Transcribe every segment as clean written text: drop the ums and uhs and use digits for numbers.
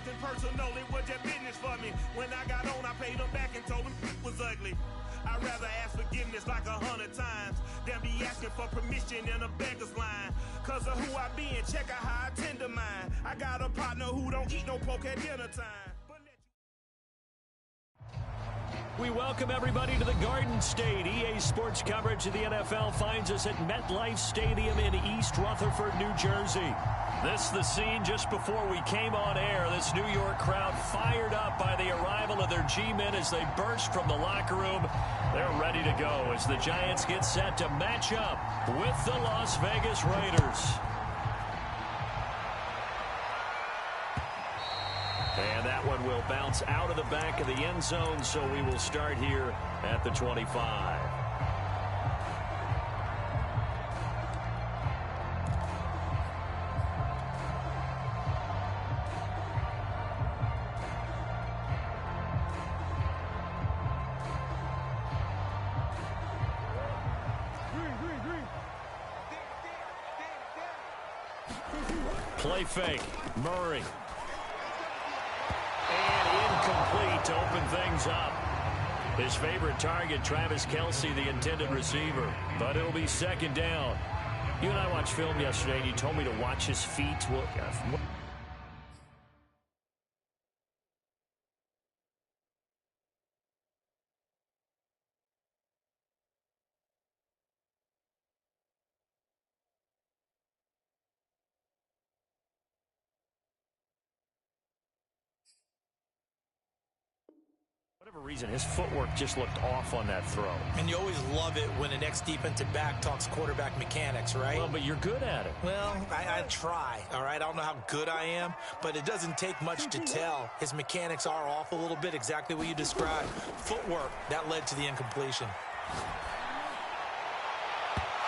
nothing personal, it was just business for me. When I got on, I paid them back and told them it was ugly. I'd rather ask forgiveness like 100 times than be asking for permission in a beggar's line. Cause of who I be and check out how I tend to mine. I got a partner who don't eat no poke at dinner time. We welcome everybody to the Garden State. EA Sports coverage of the NFL finds us at MetLife Stadium in East Rutherford, New Jersey. This the scene just before we came on air. This New York crowd fired up by the arrival of their G-men as they burst from the locker room. They're ready to go as the Giants get set to match up with the Las Vegas Raiders. And that one will bounce out of the back of the end zone, so we will start here at the 25. Play fake. Murray. Incomplete to open things up. His favorite target, Travis Kelce, the intended receiver. But it'll be second down. You and I watched film yesterday, and you told me to watch his feet. Well, whatever reason, his footwork just looked off on that throw. And you always love it when an ex-defensive back talks quarterback mechanics, right? Well, but you're good at it. Well, I try, all right? I don't know how good I am, but it doesn't take much to tell. His mechanics are off a little bit, exactly what you described. Footwork, that led to the incompletion.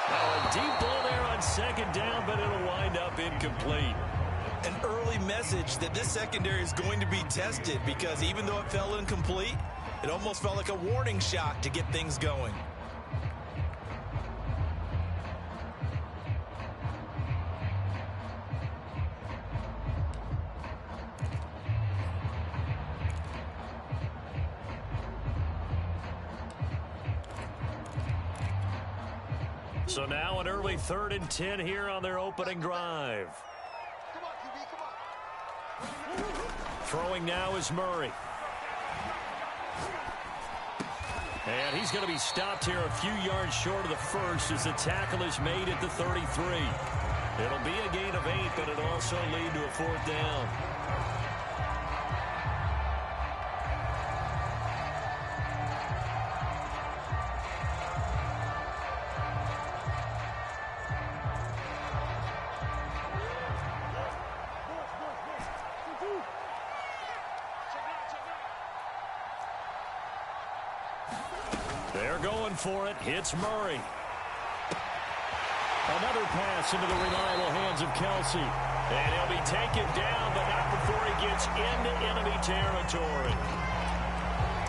Now a deep ball there on second down, but it'll wind up incomplete. An early message that this secondary is going to be tested because even though it fell incomplete, it almost felt like a warning shot to get things going. So now an early 3rd and 10 here on their opening drive. Throwing now is Murray. And he's going to be stopped here a few yards short of the first as the tackle is made at the 33. It'll be a gain of 8, but it'll also lead to a 4th down. They're going for it. Hits Murray. Another pass into the reliable hands of Kelce. And he'll be taken down, but not before he gets into enemy territory.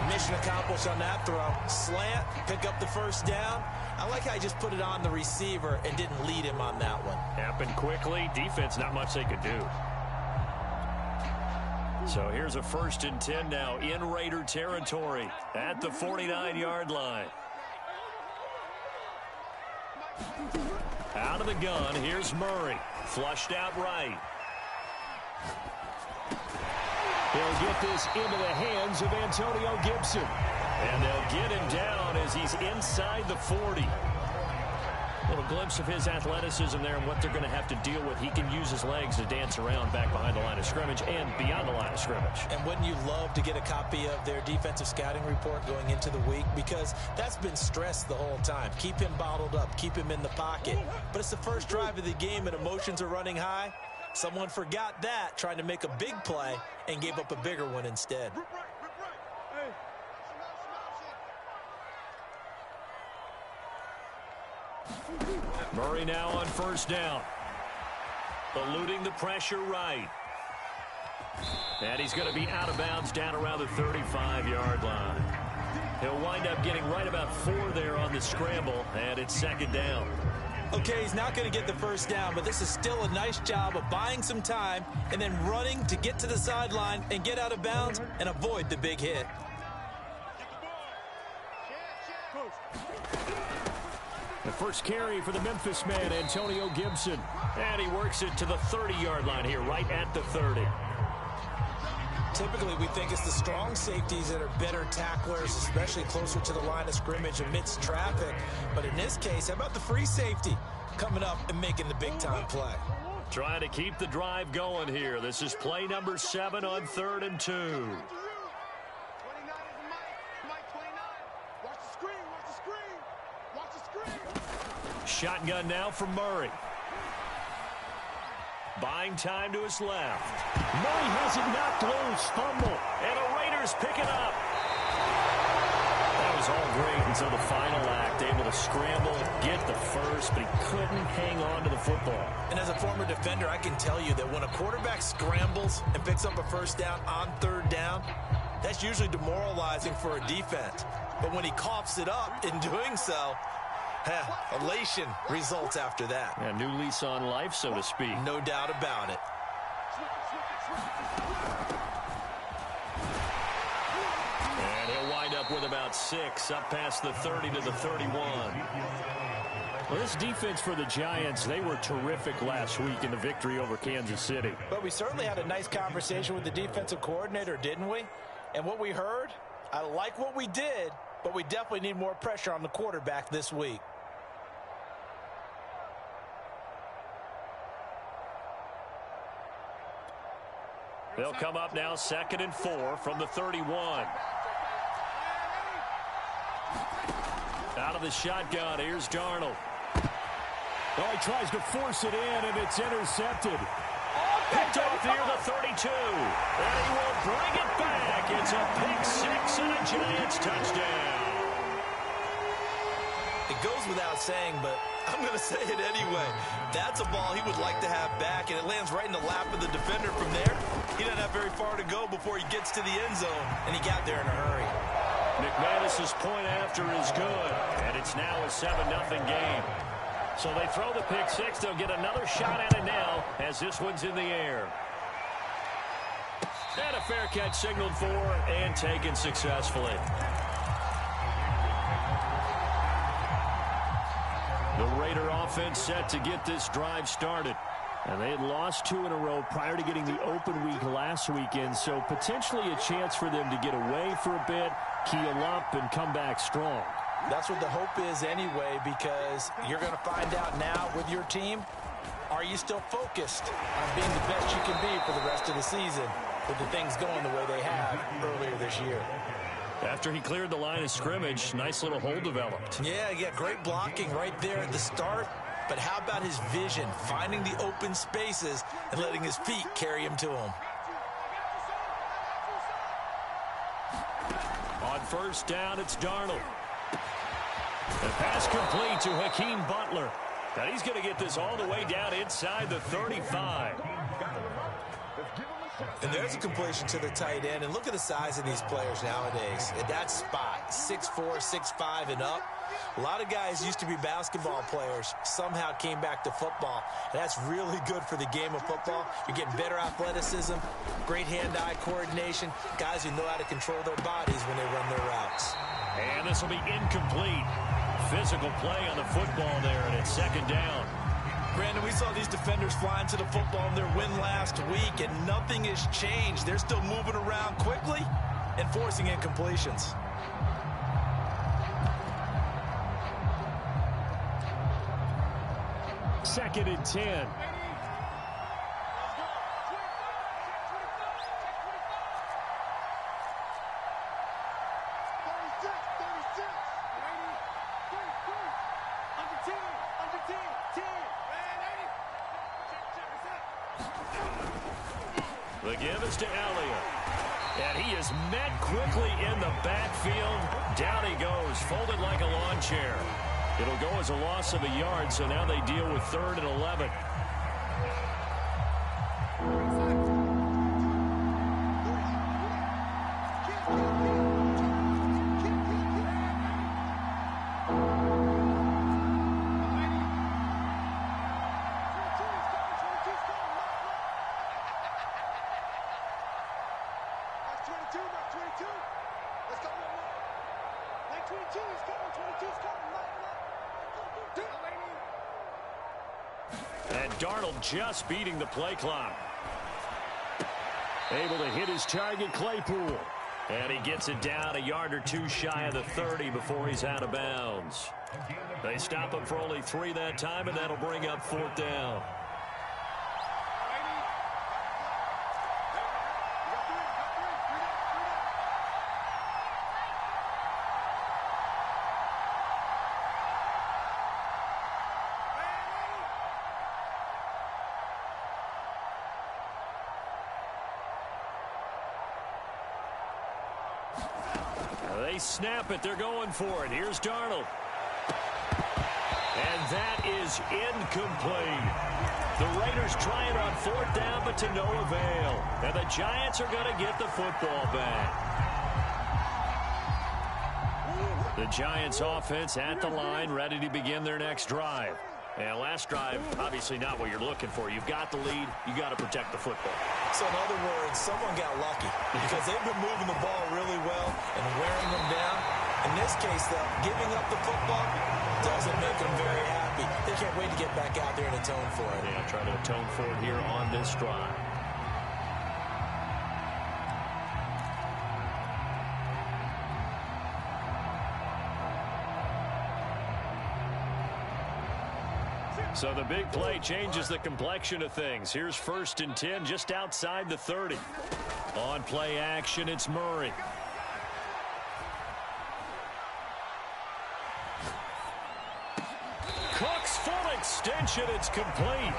Mission accomplished on that throw. Slant, pick up the first down. I like how he just put it on the receiver and didn't lead him on that one. Happened quickly. Defense, not much they could do. So here's a 1st and 10 now in Raider territory at the 49-yard line. Out of the gun, here's Murray. Flushed out right. He'll get this into the hands of Antonio Gibson. And they'll get him down as he's inside the 40. A little glimpse of his athleticism there and what they're going to have to deal with. He can use his legs to dance around back behind the line of scrimmage and beyond the line of scrimmage. And wouldn't you love to get a copy of their defensive scouting report going into the week? Because that's been stressed the whole time. Keep him bottled up. Keep him in the pocket. But it's the first drive of the game and emotions are running high. Someone forgot that, trying to make a big play, and gave up a bigger one instead. Murray now on 1st down. Eluding the pressure right. And he's going to be out of bounds down around the 35-yard line. He'll wind up getting right about 4 there on the scramble, and it's 2nd down. Okay, he's not going to get the first down, but this is still a nice job of buying some time and then running to get to the sideline and get out of bounds and avoid the big hit. The first carry for the Memphis man, Antonio Gibson. And he works it to the 30-yard line here, right at the 30. Typically, we think it's the strong safeties that are better tacklers, especially closer to the line of scrimmage amidst traffic. But in this case, how about the free safety coming up and making the big-time play? Trying to keep the drive going here. This is play number 7 on 3rd and 2. Shotgun now from Murray. Buying time to his left. Murray has it knocked loose. Fumble. And the Raiders pick it up. That was all great until the final act. Able to scramble, get the first, but he couldn't hang on to the football. And as a former defender, I can tell you that when a quarterback scrambles and picks up a first down on 3rd down, that's usually demoralizing for a defense. But when he coughs it up in doing so, elation results after that. A new lease on life, so to speak. No doubt about it. And he'll wind up with about 6, up past the 30 to the 31. Well, this defense for the Giants, they were terrific last week in the victory over Kansas City. But we certainly had a nice conversation with the defensive coordinator, didn't we? And what we heard, I like what we did, but we definitely need more pressure on the quarterback this week. They'll come up now 2nd and 4 from the 31. Out of the shotgun, here's Darnold. Oh, he tries to force it in, and it's intercepted. Picked off near the 32. And he will bring it back. It's a pick 6 and a Giants touchdown. It goes without saying, but I'm going to say it anyway. That's a ball he would like to have back, and it lands right in the lap of the defender from there. He doesn't have very far to go before he gets to the end zone, and he got there in a hurry. McManus's point after is good, and it's now a 7-0 game. So they throw the pick 6. They'll get another shot at it now as this one's in the air. And a fair catch signaled for and taken successfully. The Raider offense set to get this drive started. And they had lost 2 in a row prior to getting the open week last weekend, so potentially a chance for them to get away for a bit, keel up, and come back strong. That's what the hope is anyway, because you're going to find out now with your team, are you still focused on being the best you can be for the rest of the season with the things going the way they have earlier this year? After he cleared the line of scrimmage, nice little hole developed. Yeah, great blocking right there at the start. But how about his vision, finding the open spaces and letting his feet carry him to him? On first down, it's Darnold. The pass complete to Hakeem Butler. And he's going to get this all the way down inside the 35. And there's a completion to the tight end. And look at the size of these players nowadays. At that spot, 6'4", 6'5", and up. A lot of guys used to be basketball players, somehow came back to football. And that's really good for the game of football. You're getting better athleticism, great hand-eye coordination, guys who know how to control their bodies when they run their routes. And this will be incomplete. Physical play on the football there, and it's 2nd down. Brandon, we saw these defenders flying to the football in their win last week, and nothing has changed. They're still moving around quickly and forcing incompletions. Second and 10. The give is to Elliott. And he is met quickly in the backfield. Down he goes, folded like a lawn chair. It'll go as a loss of a yard, so now they deal with 3rd and 11. And Darnold just beating the play clock. Able to hit his target, Claypool. And he gets it down a yard or two shy of the 30 before he's out of bounds. They stop him for only 3 that time, and that'll bring up 4th down. They snap it. They're going for it. Here's Darnold. And that is incomplete. The Raiders trying on 4th down, but to no avail. And the Giants are going to get the football back. The Giants offense at the line, ready to begin their next drive. And last drive, obviously not what you're looking for. You've got the lead. You got to protect the football. So in other words, someone got lucky because they've been moving the ball really well and wearing them down. In this case, though, giving up the football doesn't make them very happy. They can't wait to get back out there and atone for it. Yeah, try to atone for it here on this drive. So the big play changes the complexion of things. Here's 1st and 10 just outside the 30. On play action, it's Murray. Cook's full extension, it's complete.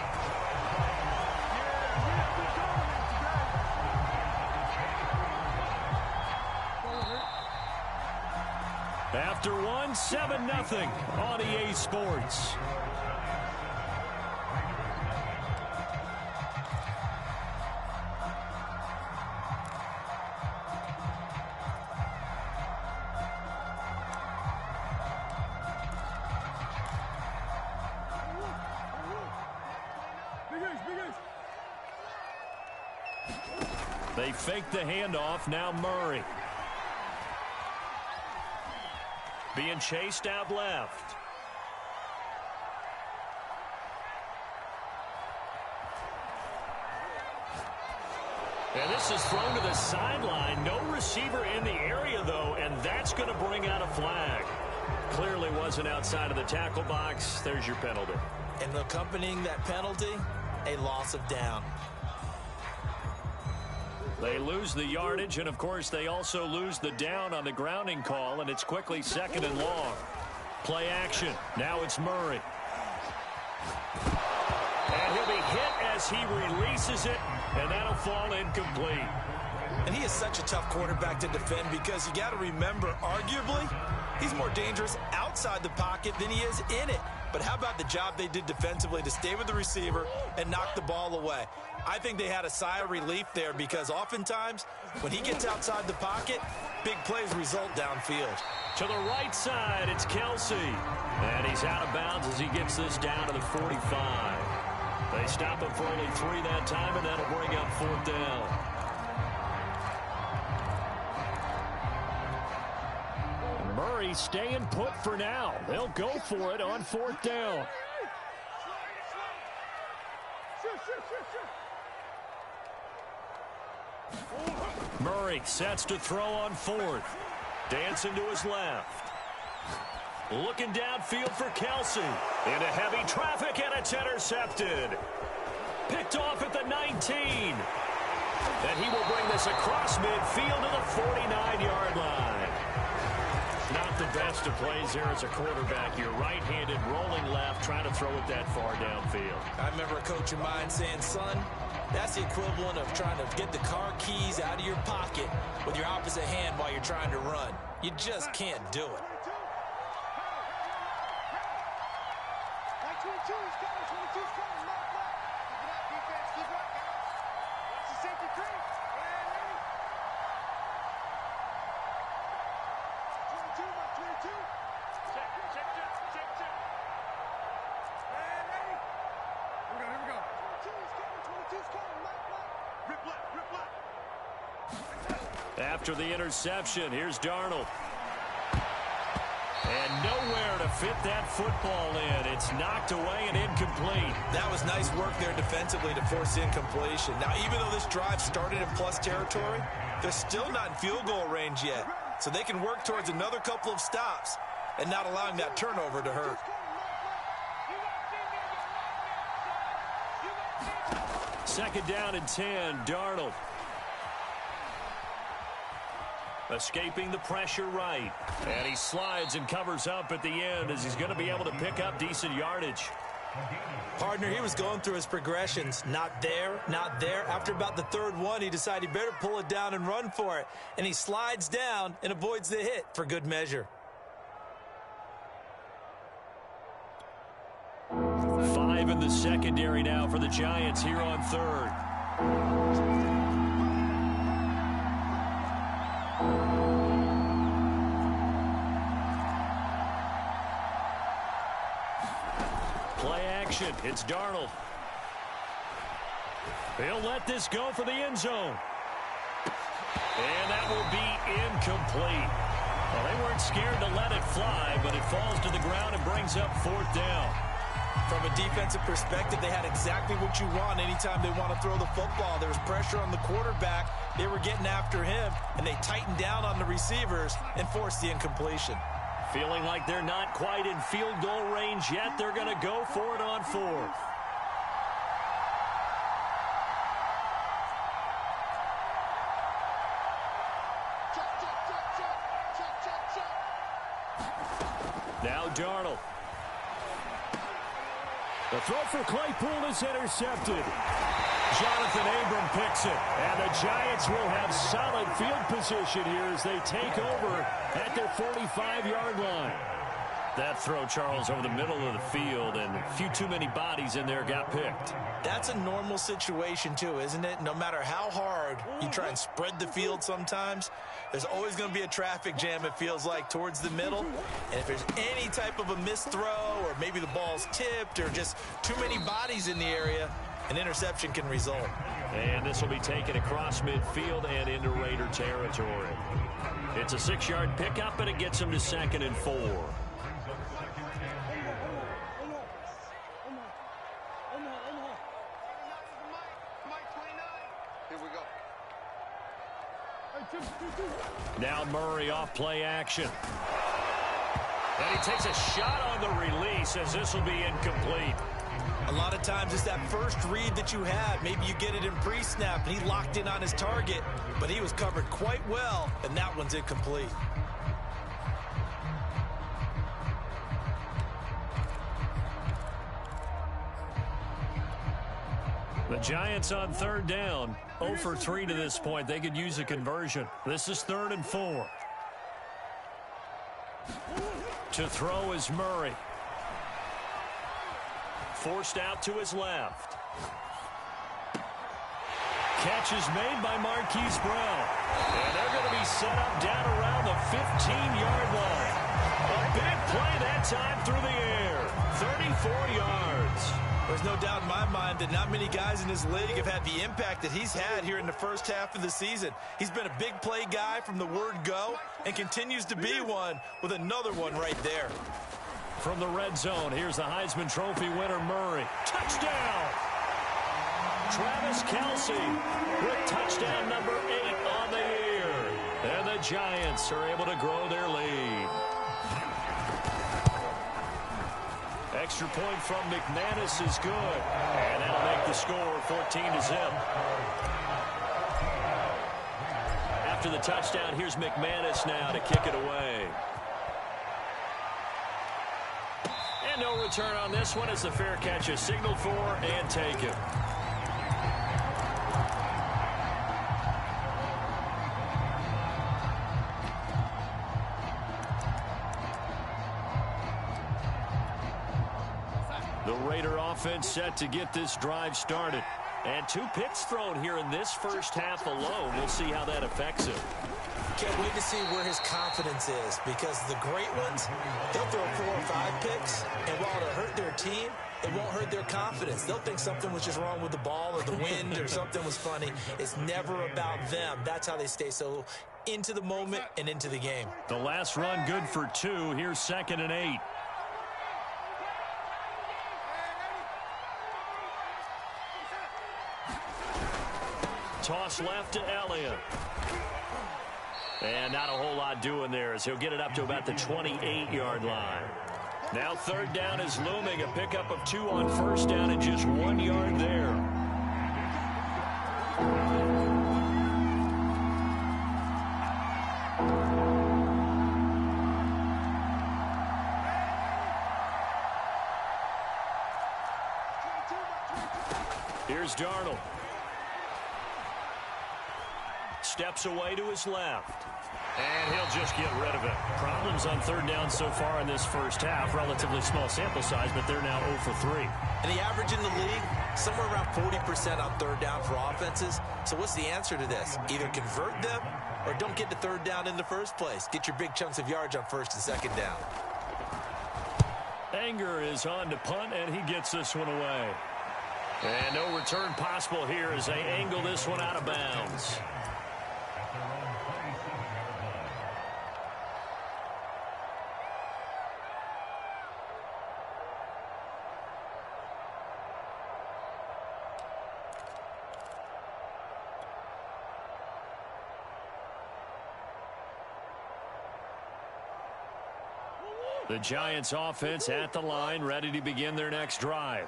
After one, 7-0 on EA Sports. They fake the handoff. Now Murray. Being chased out left. And this is thrown to the sideline. No receiver in the area, though, and that's going to bring out a flag. Clearly wasn't outside of the tackle box. There's your penalty. And accompanying that penalty, a loss of down. They lose the yardage, and, of course, they also lose the down on the grounding call, and it's quickly 2nd and long. Play action. Now it's Murray. And he'll be hit as he releases it, and that'll fall incomplete. And he is such a tough quarterback to defend because you got to remember, arguably, he's more dangerous outside the pocket than he is in it. But how about the job they did defensively to stay with the receiver and knock the ball away? I think they had a sigh of relief there because oftentimes when he gets outside the pocket, big plays result downfield. To the right side, it's Kelsey. And he's out of bounds as he gets this down to the 45. They stop him for only 3 that time, and that'll bring up 4th down. Murray staying put for now. They'll go for it on 4th down. Murray sets to throw on 4th. Dancing to his left. Looking downfield for Kelsey. Into heavy traffic, and it's intercepted. Picked off at the 19. And he will bring this across midfield to the 49-yard line. Not the best of plays here as a quarterback. You're right-handed, rolling left, trying to throw it that far downfield. I remember a coach of mine saying, son, that's the equivalent of trying to get the car keys out of your pocket with your opposite hand while you're trying to run. You just can't do it. After the interception, here's Darnold. And nowhere to fit that football in. It's knocked away and incomplete. That was nice work there defensively to force the incompletion. Now, even though this drive started in plus territory, they're still not in field goal range yet. So they can work towards another couple of stops and not allowing that turnover to hurt. Second down and 10, Darnold. Escaping the pressure right. And he slides and covers up at the end as he's going to be able to pick up decent yardage. Partner, he was going through his progressions. Not there, not there. After about the third one, he decided he better pull it down and run for it. And he slides down and avoids the hit for good measure. 5 in the secondary now for the Giants here on third. Play action. It's Darnold. He'll let this go for the end zone. And that will be incomplete. Well, they weren't scared to let it fly, but it falls to the ground and brings up fourth down. From a defensive perspective, they had exactly what you want anytime they want to throw the football. There was pressure on the quarterback. They were getting after him, and they tightened down on the receivers and forced the incompletion. Feeling like they're not quite in field goal range yet, they're going to go for it on fourth. Now Darnold. The throw for Claypool is intercepted. Jonathan Abram picks it. And the Giants will have solid field position here as they take over at their 45-yard line. That throw, Charles, over the middle of the field, and a few too many bodies in there got picked. That's a normal situation, too, isn't it? No matter how hard you try and spread the field sometimes, there's always going to be a traffic jam, it feels like, towards the middle. And if there's any type of a missed throw, or maybe the ball's tipped, or just too many bodies in the area, an interception can result. And this will be taken across midfield and into Raider territory. It's a 6-yard pickup, and it gets them to 2nd and 4. Now Murray off play action. And he takes a shot on the release as this will be incomplete. A lot of times it's that first read that you have. Maybe you get it in pre-snap, and he locked in on his target, but he was covered quite well, and that one's incomplete. The Giants on third down, 0 for 3 to this point. They could use a conversion. This is 3rd and 4. To throw is Murray. Forced out to his left. Catch is made by Marquise Brown. And they're going to be set up down around the 15-yard line. A big play that time through the air. 34 yards. There's no doubt in my mind that not many guys in this league have had the impact that he's had here in the first half of the season. He's been a big play guy from the word go and continues to be one with another one right there. From the red zone, here's the Heisman Trophy winner, Murray. Touchdown! Travis Kelce with touchdown number 8 on the year. And the Giants are able to grow their lead. Extra point from McManus is good. And that'll make the score 14-0. After the touchdown, here's McManus now to kick it away. And no return on this one as the fair catch is signaled for and taken. The Raider offense set to get this drive started. And 2 picks thrown here in this first half alone. We'll see how that affects him. Can't wait to see where his confidence is, because the great ones, they'll throw 4 or 5 picks, and while it'll hurt their team, it won't hurt their confidence. They'll think something was just wrong with the ball or the wind or something was funny. It's never about them. That's how they stay so into the moment and into the game. The last run good for 2. Here's 2nd and 8. Toss left to Elliott. And not a whole lot doing there as he'll get it up to about the 28-yard line. Now 3rd down is looming. A pickup of 2 on 1st down and just 1 yard there. Here's Darnold. Steps away to his left. And he'll just get rid of it. Problems on 3rd down so far in this first half. Relatively small sample size, but they're now 0 for 3. And the average in the league, somewhere around 40% on 3rd down for offenses. So what's the answer to this? Either convert them or don't get to 3rd down in the first place. Get your big chunks of yards on 1st and 2nd down. Anger is on to punt, and he gets this one away. And no return possible here as they angle this one out of bounds. The Giants offense at the line, ready to begin their next drive.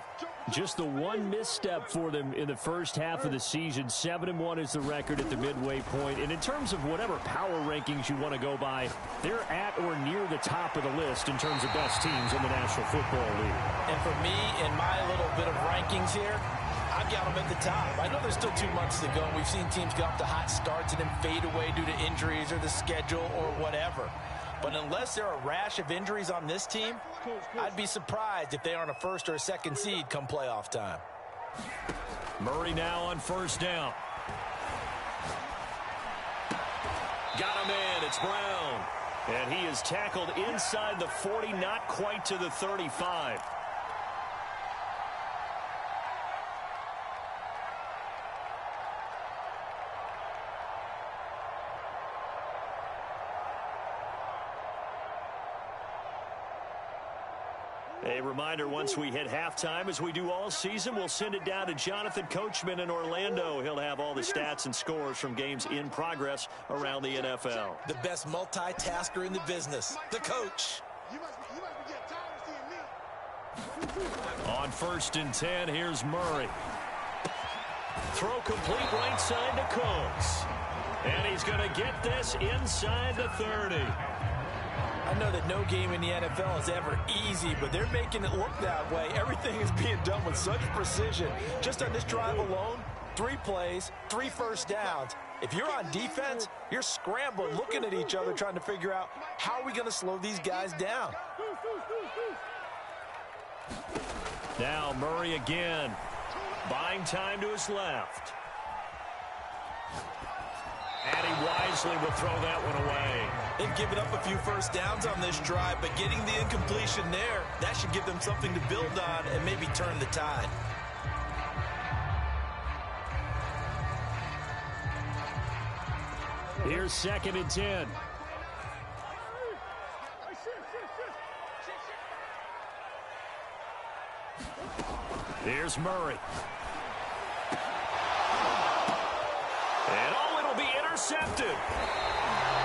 Just the one misstep for them in the first half of the season. 7-1 is the record at the midway point. And in terms of whatever power rankings you want to go by, they're at or near the top of the list in terms of best teams in the National Football League. And for me, in my little bit of rankings here, I've got them at the top. I know there's still 2 months to go. And we've seen teams get off to hot starts and then fade away due to injuries or the schedule or whatever. But unless there are a rash of injuries on this team, I'd be surprised if they aren't a 1st or a 2nd seed come playoff time. Murray now on 1st down. Got him in. It's Brown. And he is tackled inside the 40, not quite to the 35. A reminder, once we hit halftime, as we do all season, we'll send it down to Jonathan Coachman in Orlando. He'll have all the stats and scores from games in progress around the NFL. The best multitasker in the business, the coach. On 1st and 10, here's Murray. Throw complete right side to Cooks. And he's going to get this inside the 30. I know that no game in the NFL is ever easy, but they're making it look that way. Everything is being done with such precision. Just on this drive alone, 3 plays, 3 first downs. If you're on defense, you're scrambling, looking at each other, trying to figure out how are we going to slow these guys down. Now Murray again. Buying time to his left. And he wisely will throw that one away. They've given up a few first downs on this drive, but getting the incompletion there, that should give them something to build on and maybe turn the tide. Here's 2nd and 10. Here's Murray. And it'll be intercepted.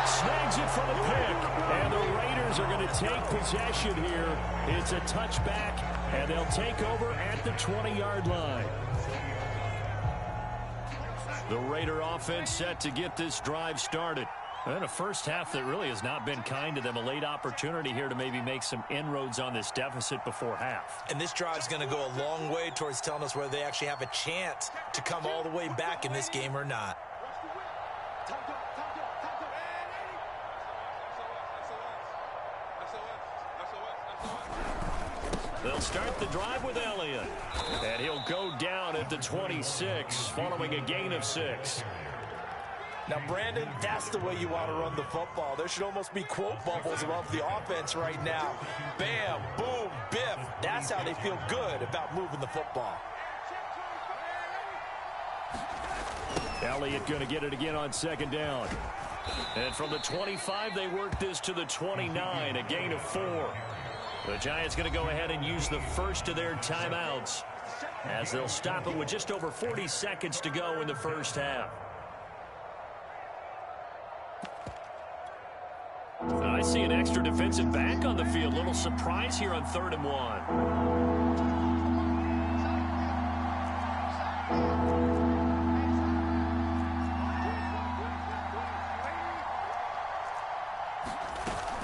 Snags it for the pick. And the Raiders are going to take possession here. It's a touchback, and they'll take over at the 20-yard line. The Raider offense set to get this drive started. And a first half that really has not been kind to them. A late opportunity here to maybe make some inroads on this deficit before half. And this drive is going to go a long way towards telling us whether they actually have a chance to come all the way back in this game or not. They'll start the drive with Elliott. And he'll go down at the 26 following a gain of 6. Now, Brandon, that's the way you want to run the football. There should almost be quote bubbles above the offense right now. Bam, boom, biff. That's how they feel good about moving the football. Elliott going to get it again on second down. And from the 25, they work this to the 29, a gain of 4. The Giants going to go ahead and use the first of their timeouts as they'll stop it with just over 40 seconds to go in the first half. I see an extra defensive back on the field. Little surprise here on 3rd and 1.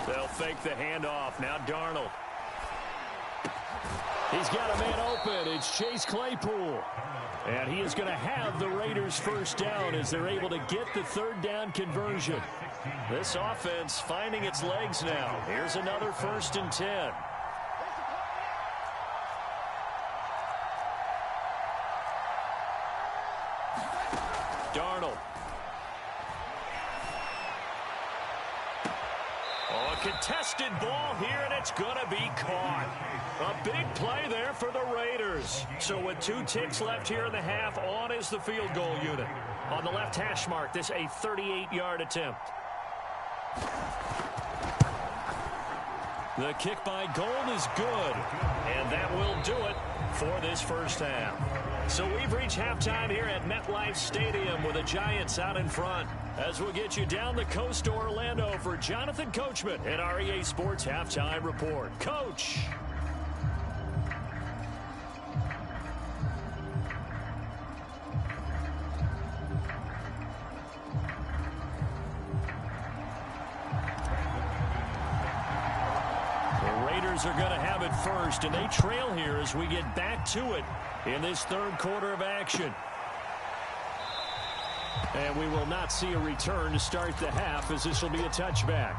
They'll fake the handoff. Now Darnold. He's got a man open. It's Chase Claypool. And he is going to have the Raiders first down as they're able to get the 3rd down conversion. This offense finding its legs now. Here's another 1st and 10. Darnold. Oh, a contested ball here, and it's going to be caught. A big play there for the Raiders. So with 2 ticks left here in the half, on is the field goal unit. On the left hash mark, this a 38-yard attempt. The kick by Gold is good, and that will do it for this first half. So we've reached halftime here at MetLife Stadium with the Giants out in front. As we'll get you down the coast to Orlando for Jonathan Coachman at our EA Sports Halftime Report. Coach. Are going to have it first, and they trail here as we get back to it in this 3rd quarter of action. And we will not see a return to start the half, as this will be a touchback.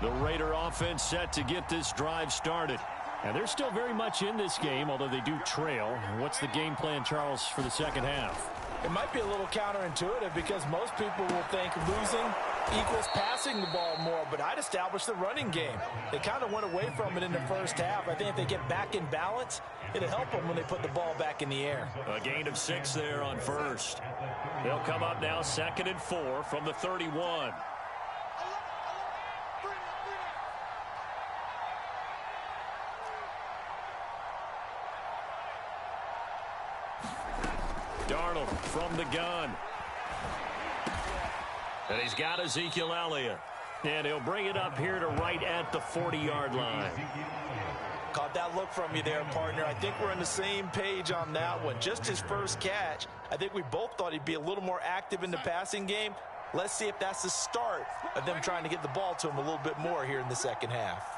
The Raider offense set to get this drive started. And they're still very much in this game, although they do trail. What's the game plan, Charles, for the second half? It might be a little counterintuitive because most people will think losing equals passing the ball more, but I'd establish the running game. They kind of went away from it in the first half. I think if they get back in balance, it'll help them when they put the ball back in the air. A gain of 6 there on first. They'll come up now 2nd and 4 from the 31. Darnold from the gun. And he's got Ezekiel Elliott. And he'll bring it up here to right at the 40-yard line. Caught that look from you there, partner. I think we're on the same page on that one. Just his first catch. I think we both thought he'd be a little more active in the passing game. Let's see if that's the start of them trying to get the ball to him a little bit more here in the second half.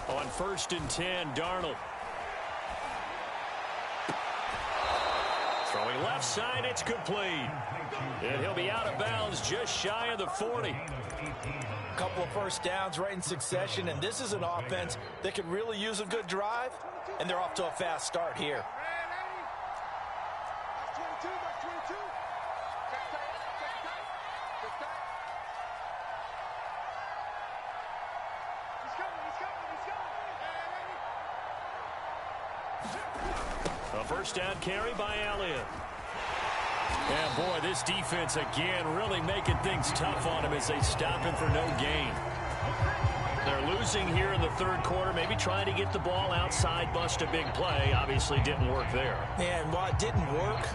On 1st and 10, Darnold. Throwing left side, it's complete. And he'll be out of bounds just shy of the 40. A couple of first downs right in succession, and this is an offense that could really use a good drive, and they're off to a fast start here. A first down carry by Elliott. And boy, this defense again really making things tough on him as they stop him for no gain. They're losing here in the 3rd quarter, maybe trying to get the ball outside, bust a big play. Obviously didn't work there. And while it didn't work,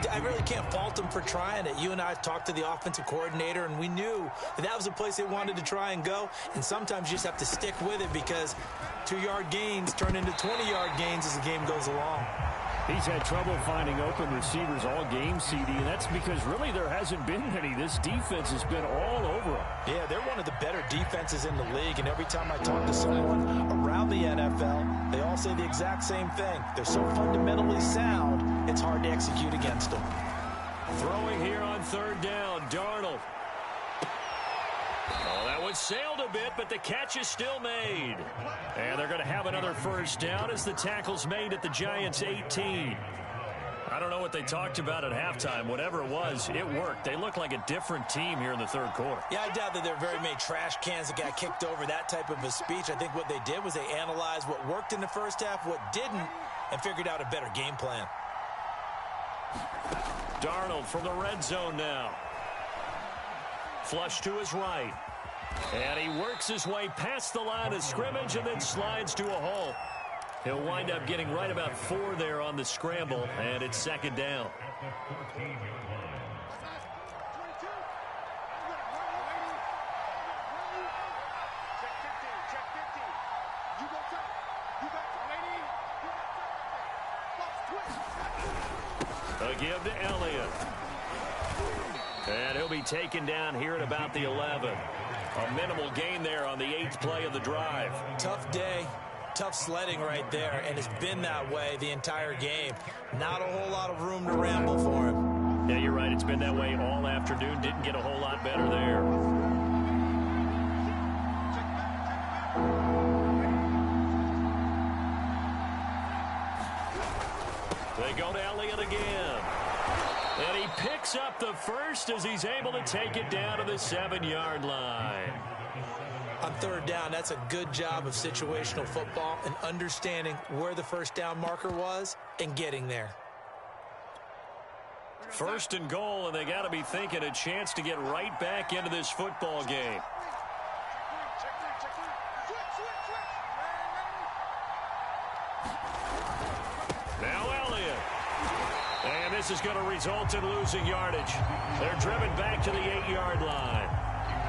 I really can't fault them for trying it. You and I talked to the offensive coordinator, and we knew that was the place they wanted to try and go. And sometimes you just have to stick with it because 2-yard gains turn into 20-yard gains as the game goes along. He's had trouble finding open receivers all game, CD, and that's because really there hasn't been many. This defense has been all over him. Yeah, they're one of the better defenses in the league, and every time I talk to someone around the NFL, they all say the exact same thing. They're so fundamentally sound, it's hard to execute against them. Throwing here on third down, Darnold. Oh, that one sailed a bit, but the catch is still made. And they're going to have another first down as the tackle's made at the Giants' 18. I don't know what they talked about at halftime. Whatever it was, it worked. They look like a different team here in the third quarter. Yeah, I doubt that there are very many trash cans that got kicked over, that type of a speech. I think what they did was they analyzed what worked in the first half, what didn't, and figured out a better game plan. Darnold from the red zone now. Flush to his right. And he works his way past the line of scrimmage and then slides to a hole. He'll wind up getting right about 4 there on the scramble, and it's second down. A give to Elliott. And he'll be taken down here at about the 11. A minimal gain there on the 8th play of the drive. Tough day, tough sledding right there, and it's been that way the entire game. Not a whole lot of room to ramble for him. Yeah, you're right. It's been that way all afternoon. Didn't get a whole lot better there. They go to Elliott again. And he picks up the first as he's able to take it down to the 7-yard line. On third down, that's a good job of situational football and understanding where the first down marker was and getting there. First and goal, and they got to be thinking a chance to get right back into this football game. Now Elliott. And this is going to result in losing yardage. They're driven back to the 8-yard line.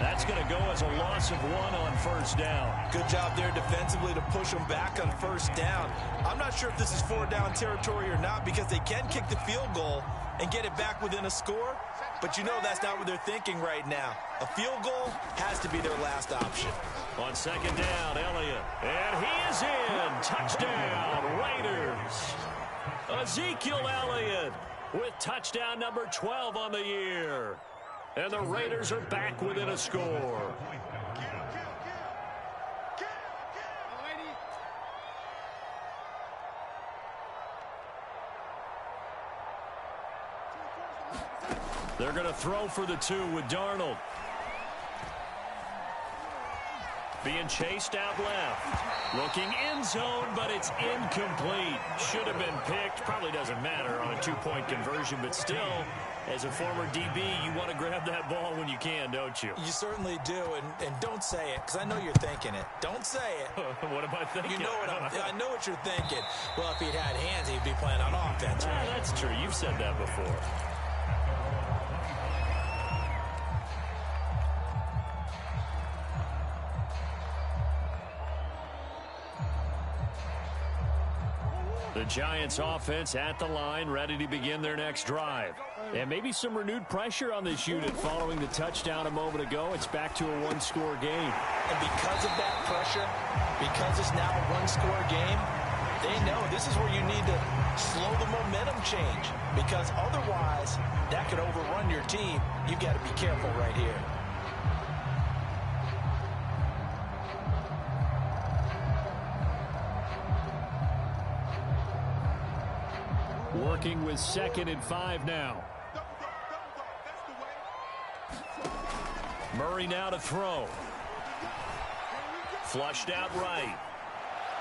That's going to go as a loss of 1 on first down. Good job there defensively to push them back on first down. I'm not sure if this is 4-down territory or not because they can kick the field goal and get it back within a score, but you know that's not what they're thinking right now. A field goal has to be their last option. On second down, Elliott. And he is in. Touchdown, Raiders. Ezekiel Elliott with touchdown number 12 on the year. And the Raiders are back within a score. They're going to throw for the 2 with Darnold. Being chased out left. Looking end zone, but it's incomplete. Should have been picked. Probably doesn't matter on a 2-point conversion, but still, as a former DB, you want to grab that ball when you can, don't you? You certainly do, and don't say it, because I know you're thinking it. Don't say it. What am I thinking? You know what I know what you're thinking. Well, if he'd had hands, he'd be playing on offense. Right? That's true. You've said that before. The Giants offense at the line, ready to begin their next drive. And maybe some renewed pressure on this unit following the touchdown a moment ago. It's back to a 1-score game. And because of that pressure, because it's now a 1-score game, they know this is where you need to slow the momentum change. Because otherwise, that could overrun your team. You've got to be careful right here. Working with 2nd and 5 now. Murray now to throw. Flushed out right.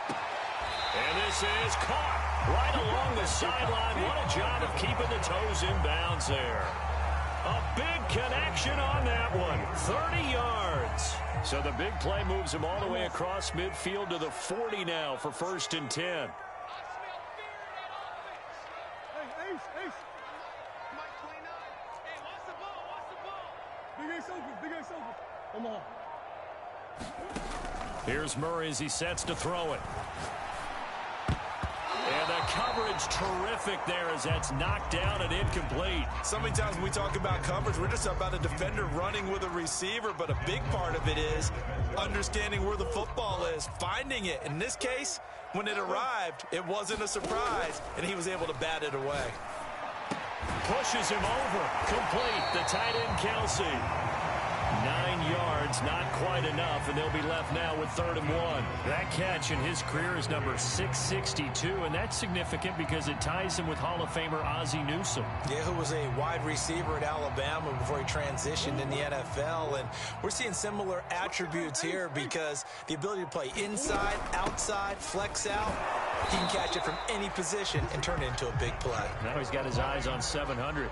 And this is caught right along the sideline. What a job of keeping the toes in bounds there. A big connection on that one. 30 yards. So the big play moves him all the way across midfield to the 40 now for 1st and 10. Here's Murray as he sets to throw it. And the coverage terrific there as that's knocked down and incomplete. So many times when we talk about coverage, we're just about a defender running with a receiver, but a big part of it is understanding where the football is, finding it. In this case, when it arrived, it wasn't a surprise, and he was able to bat it away. Pushes him over. Complete. The tight end, Kelsey. 9 yards, not quite enough, and they'll be left now with 3rd and 1. That catch in his career is number 662, and that's significant because it ties him with Hall of Famer Ozzie Newsome. Yeah, who was a wide receiver at Alabama before he transitioned in the NFL, and we're seeing similar attributes here because the ability to play inside, outside, flex out, he can catch it from any position and turn it into a big play. Now he's got his eyes on 700.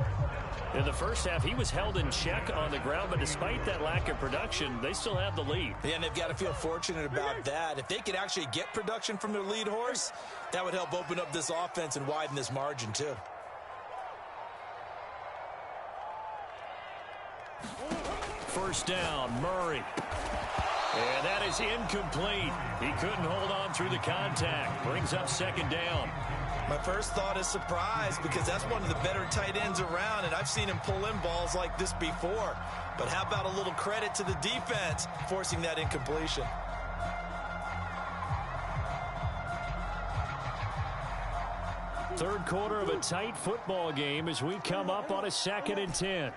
In the first half, he was held in check on the ground, but despite that lack of production, they still have the lead. Yeah, and they've got to feel fortunate about that. If they could actually get production from their lead horse, that would help open up this offense and widen this margin, too. First down, Murray. And that is incomplete. He couldn't hold on through the contact. Brings up 2nd down. My first thought is surprise because that's one of the better tight ends around, and I've seen him pull in balls like this before. But how about a little credit to the defense forcing that incompletion? Third quarter of a tight football game as we come up on a 2nd and 10.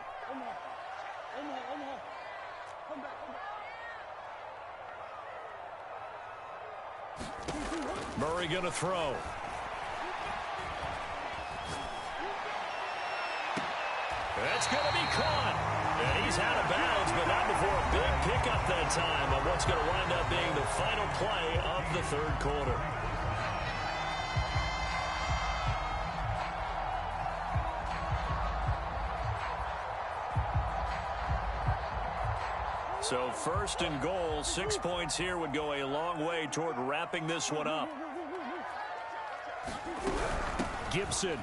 Murray going to throw. That's going to be caught. And he's out of bounds, but not before a big pickup that time of what's going to wind up being the final play of the 3rd quarter. So 1st and goal, 6 points here would go a long way toward wrapping this one up. Gibson.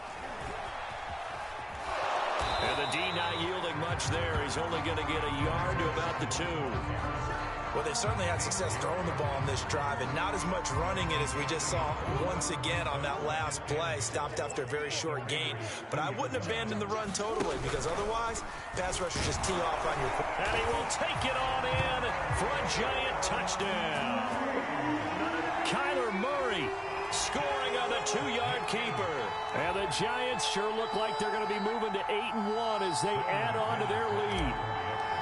And the D not yielding much there. He's only going to get a yard to about the 2. Well, they certainly had success throwing the ball on this drive and not as much running it as we just saw once again on that last play. Stopped after a very short gain. But I wouldn't abandon the run totally because otherwise, pass rushers just tee off on your... And he will take it on in for a giant touchdown. Kyler Murray scoring on the 2-yard keeper. And the Giants sure look like they're going to be moving to 8-1 as they add on to their lead.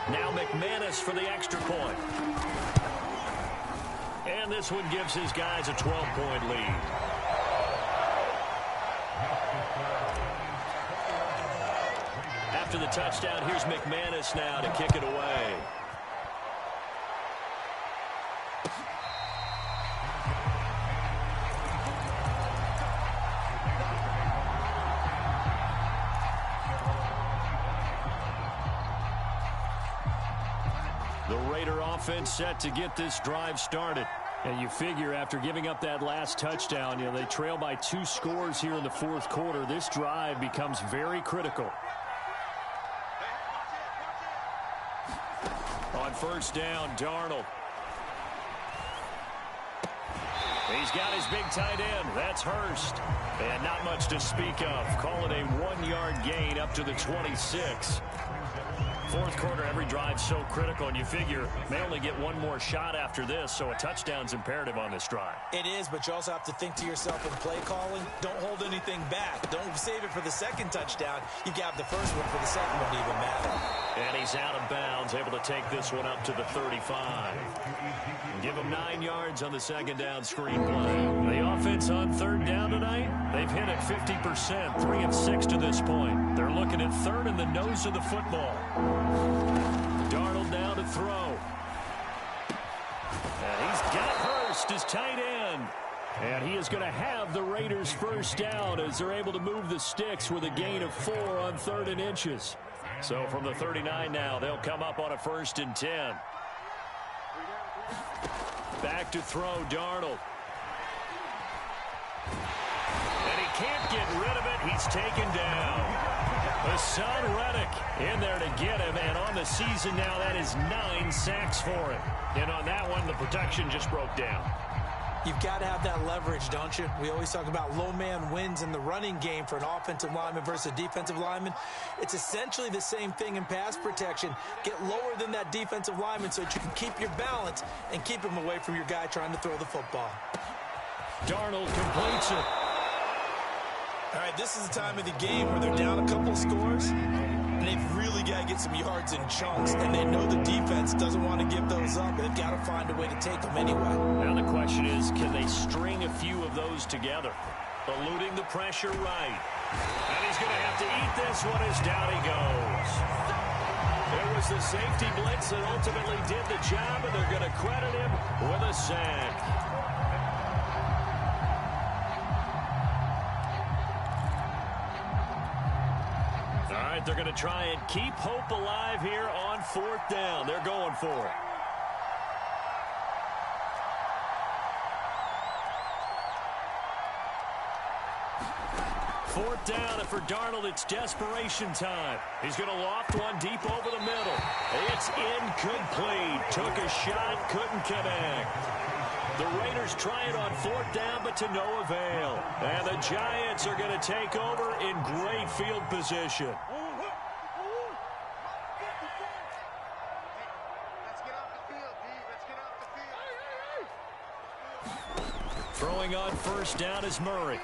Now McManus for the extra point. And this one gives his guys a 12-point lead. After the touchdown, here's McManus now to kick it away. The Raider offense set to get this drive started. And you figure after giving up that last touchdown, they trail by 2 scores here in the 4th quarter. This drive becomes very critical. On 1st down, Darnold. He's got his big tight end. That's Hurst. And not much to speak of. Call it a 1-yard gain up to the 26. 4th quarter, every drive so critical, and you figure may only get one more shot after this, so a touchdown's imperative on this drive. It is, but you also have to think to yourself in play calling, don't hold anything back. Don't save it for the 2nd touchdown. You got the 1st one for the 2nd one to even matter. And he's out of bounds, able to take this one up to the 35. Give him 9 yards on the 2nd down screen play. The offense on 3rd down tonight, they've hit it 50%, 3 of 6 to this point. They're looking at 3rd in the nose of the football. Darnold now to throw. And he's got Hurst as tight end. And he is going to have the Raiders' 1st down as they're able to move the sticks with a gain of 4 on 3rd and inches. So from the 39 now, they'll come up on a 1st and 10. Back to throw, Darnold. And he can't get rid of it. He's taken down. Hassan Reddick in there to get him, and on the season now, that is 9 sacks for him. And on that one, the protection just broke down. You've got to have that leverage, don't you? We always talk about low man wins in the running game for an offensive lineman versus a defensive lineman. It's essentially the same thing in pass protection. Get lower than that defensive lineman so that you can keep your balance and keep him away from your guy trying to throw the football. Darnold completes it. All right, this is the time of the game where they're down a couple scores, and they've really got to get some yards in chunks, and they know the defense doesn't want to give those up, but they've got to find a way to take them anyway. Now the question is, can they string a few of those together? Eluding the pressure right. And he's going to have to eat this one as down he goes. It was the safety blitz that ultimately did the job, and they're going to credit him with a sack. They're going to try and keep hope alive here on 4th down. They're going for it. Fourth down, and for Darnold, it's desperation time. He's going to loft one deep over the middle. It's incomplete. Took a shot, couldn't connect. The Raiders try it on 4th down, but to no avail. And the Giants are going to take over in great field position. Throwing on 1st down is Murray.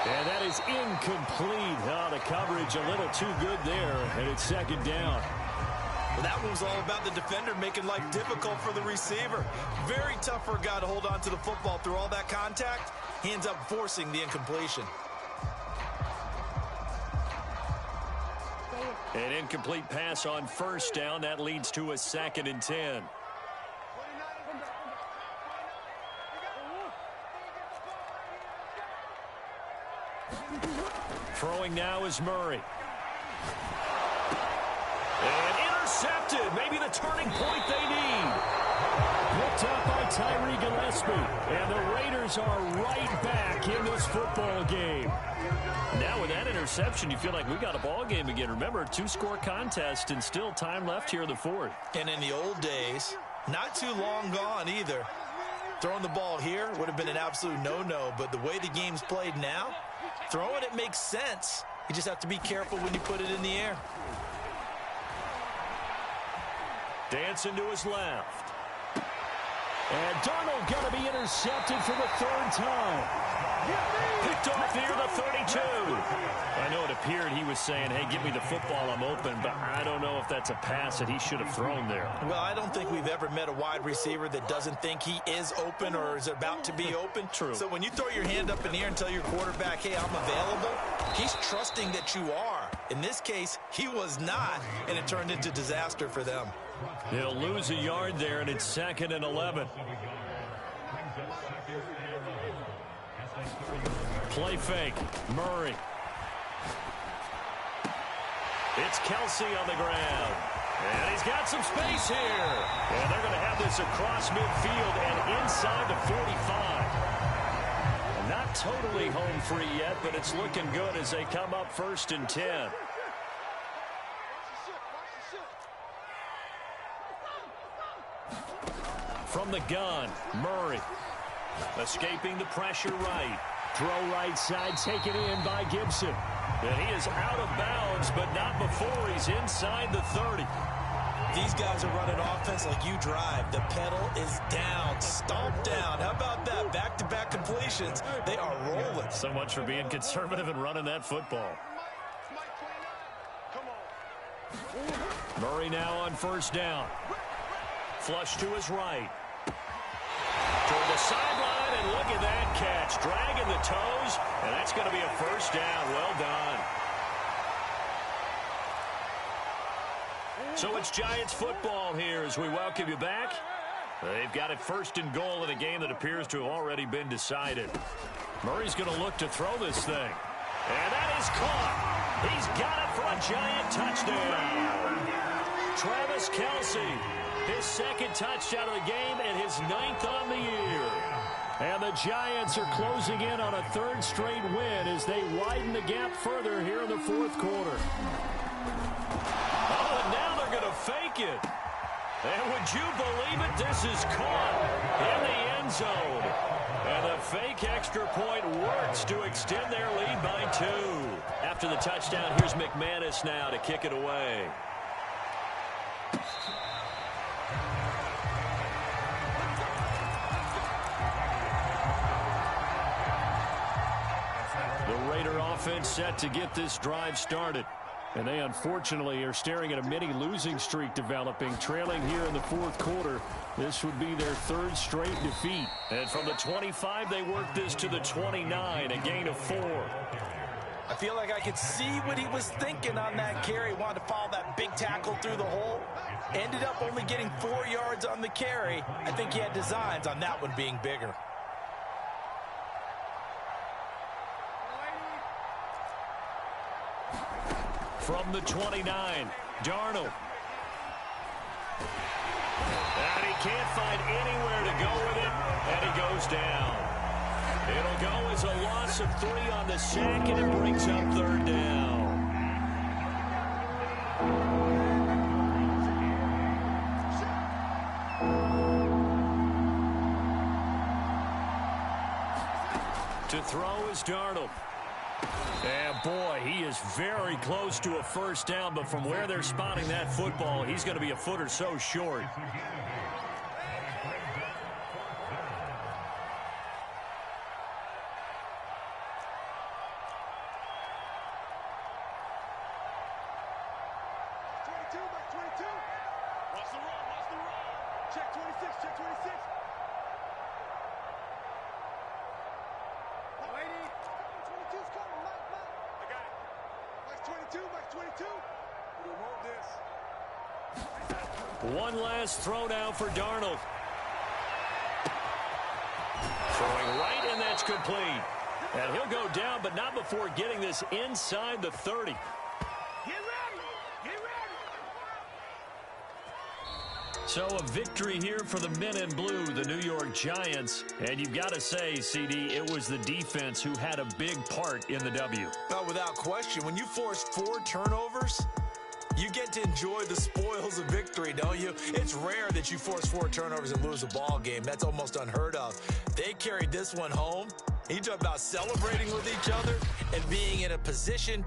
And that is incomplete. Oh, the coverage a little too good there, and it's 2nd down. Well, that one was all about the defender making life difficult for the receiver. Very tough for a guy to hold on to the football through all that contact. He ends up forcing the incompletion. An incomplete pass on 1st down. That leads to a 2nd and 10. Throwing now is Murray. And intercepted. Maybe the turning point they need. Picked up by Tyree Gillespie. And the Raiders are right back in this football game. Now with that interception, you feel like we got a ball game again. Remember, 2-score contest and still time left here in the 4th. And in the old days, not too long gone either. Throwing the ball here would have been an absolute no-no, but the way the game's played now, throwing it makes sense. You just have to be careful when you put it in the air. Dancing to his left. And Darnold going to be intercepted for the 3rd time. Picked off near the 32. I know it appeared he was saying, hey, give me the football, I'm open, but I don't know if that's a pass that he should have thrown there. Well, I don't think we've ever met a wide receiver that doesn't think he is open or is about to be open. True. So when you throw your hand up in the air and tell your quarterback, hey, I'm available, he's trusting that you are. In this case, he was not, and it turned into disaster for them. He'll lose a yard there, and it's 2nd and 11. Play fake. Murray. It's Kelsey on the ground. And he's got some space here. And they're going to have this across midfield and inside the 45. Not totally home free yet, but it's looking good as they come up 1st and 10. From the gun, Murray. Escaping the pressure right. Throw right side, taken in by Gibson. And he is out of bounds, but not before he's inside the 30. These guys are running offense like you drive. The pedal is down, stomped down. How about that? Back-to-back completions. They are rolling. So much for being conservative and running that football. Murray now on 1st down. Flush to his right. Toward the sideline, and look at that catch. Dragging the toes, and that's going to be a 1st down. Well done. So it's Giants football here as we welcome you back. They've got it 1st and goal in a game that appears to have already been decided. Murray's going to look to throw this thing. And that is caught. He's got it for a Giant touchdown. Travis Kelce, his 2nd touchdown of the game and his 9th on the year. And the Giants are closing in on a 3rd straight win as they widen the gap further here in the 4th quarter. Oh, and now they're going to fake it. And would you believe it? This is caught in the end zone. And the fake extra point works to extend their lead by 2. After the touchdown, here's McManus now to kick it away. The Raider offense set to get this drive started. And they unfortunately are staring at a mini losing streak developing, trailing here in the 4th quarter. This would be their 3rd straight defeat. And from the 25, they work this to the 29, a gain of 4. I feel like I could see what he was thinking on that carry. Wanted to follow that big tackle through the hole. Ended up only getting 4 yards on the carry. I think he had designs on that one being bigger. From the 29, Darnold. And he can't find anywhere to go with it, and he goes down. It'll go as a loss of 3 on the sack, and it brings up 3rd down. To throw is Darnold. And boy, he is very close to a 1st down, but from where they're spotting that football, he's going to be a foot or so short. Check 26, check 26. Lady. 22's coming, Mike. I got it. Mike's 22, Mike's 22. We want this. One last throw now for Darnold. Throwing right, and that's complete. And he'll go down, but not before getting this inside the 30. Get ready. Get ready. So a victory here for the men in blue, the New York Giants. And you've got to say, CD, it was the defense who had a big part in the W. Oh, without question. When you force 4 turnovers, you get to enjoy the spoils of victory, don't you? It's rare that you force 4 turnovers and lose a ball game. That's almost unheard of. They carried this one home. You talk about celebrating with each other and being in a position